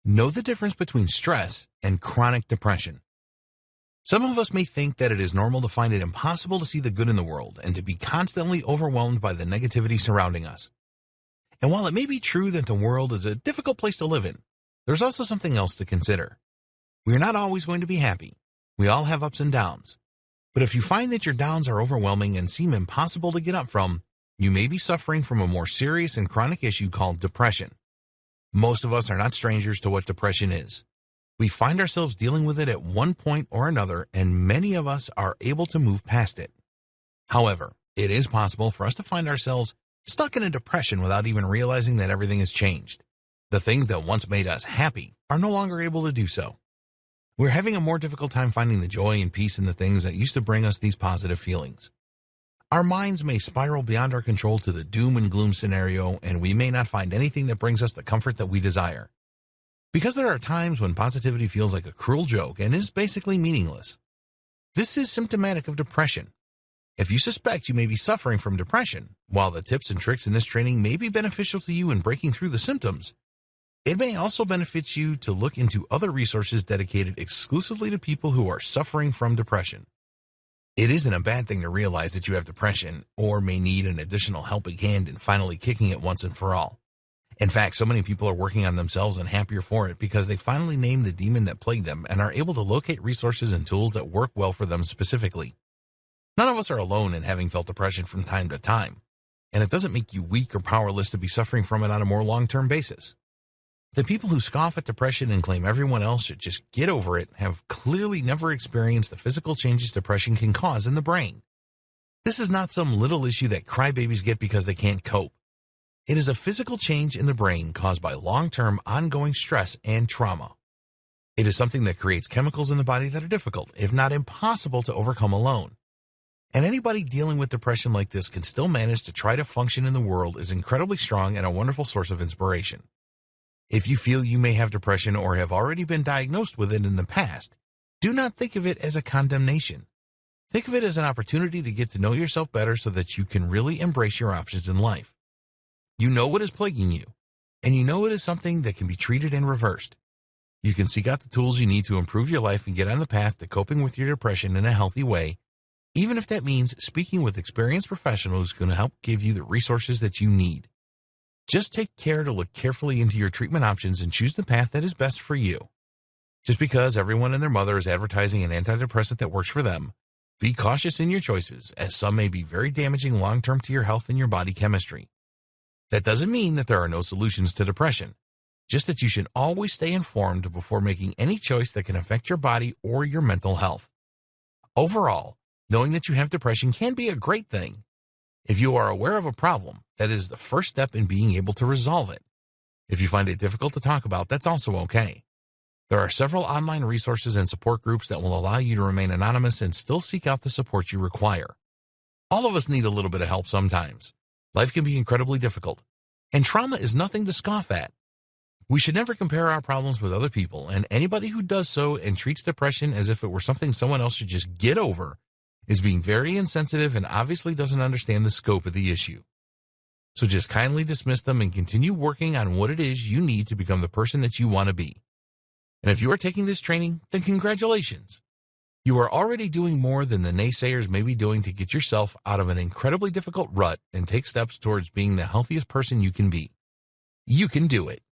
Know the difference between stress and chronic depression. Some of us may think that it is normal to find it impossible to see the good in the world and to be constantly overwhelmed by the negativity surrounding us. And while it may be true that the world is a difficult place to live in, there's also something else to consider. We are not always going to be happy. We all have ups and downs. But if you find that your downs are overwhelming and seem impossible to get up from, you may be suffering from a more serious and chronic issue called depression. Most of us are not strangers to what depression is. We find ourselves dealing with it at one point or another, and many of us are able to move past it. However, it is possible for us to find ourselves stuck in a depression without even realizing that everything has changed. The things that once made us happy are no longer able to do so. We're having a more difficult time finding the joy and peace in the things that used to bring us these positive feelings. Our minds may spiral beyond our control to the doom and gloom scenario, and we may not find anything that brings us the comfort that we desire. Because there are times when positivity feels like a cruel joke and is basically meaningless. This is symptomatic of depression. If you suspect you may be suffering from depression, while the tips and tricks in this training may be beneficial to you in breaking through the symptoms, it may also benefit you to look into other resources dedicated exclusively to people who are suffering from depression. It isn't a bad thing to realize that you have depression or may need an additional helping hand in finally kicking it once and for all. In fact, so many people are working on themselves and happier for it because they finally named the demon that plagued them and are able to locate resources and tools that work well for them specifically. None of us are alone in having felt depression from time to time, and it doesn't make you weak or powerless to be suffering from it on a more long-term basis. The people who scoff at depression and claim everyone else should just get over it have clearly never experienced the physical changes depression can cause in the brain. This is not some little issue that crybabies get because they can't cope. It is a physical change in the brain caused by long-term ongoing stress and trauma. It is something that creates chemicals in the body that are difficult, if not impossible, to overcome alone. And anybody dealing with depression like this can still manage to try to function in the world is incredibly strong and a wonderful source of inspiration. If you feel you may have depression or have already been diagnosed with it in the past, do not think of it as a condemnation. Think of it as an opportunity to get to know yourself better so that you can really embrace your options in life. You know what is plaguing you, and you know it is something that can be treated and reversed. You can seek out the tools you need to improve your life and get on the path to coping with your depression in a healthy way, even if that means speaking with experienced professionals who can help give you the resources that you need. Just take care to look carefully into your treatment options and choose the path that is best for you. Just because everyone and their mother is advertising an antidepressant that works for them, be cautious in your choices, as some may be very damaging long-term to your health and your body chemistry. That doesn't mean that there are no solutions to depression, just that you should always stay informed before making any choice that can affect your body or your mental health. Overall, knowing that you have depression can be a great thing. If you are aware of a problem, that is the first step in being able to resolve it. If you find it difficult to talk about, that's also okay. There are several online resources and support groups that will allow you to remain anonymous and still seek out the support you require. All of us need a little bit of help sometimes. Life can be incredibly difficult, and trauma is nothing to scoff at. We should never compare our problems with other people, and anybody who does so and treats depression as if it were something someone else should just get over is being very insensitive and obviously doesn't understand the scope of the issue. So just kindly dismiss them and continue working on what it is you need to become the person that you want to be. And if you are taking this training, then congratulations. You are already doing more than the naysayers may be doing to get yourself out of an incredibly difficult rut and take steps towards being the healthiest person you can be. You can do it.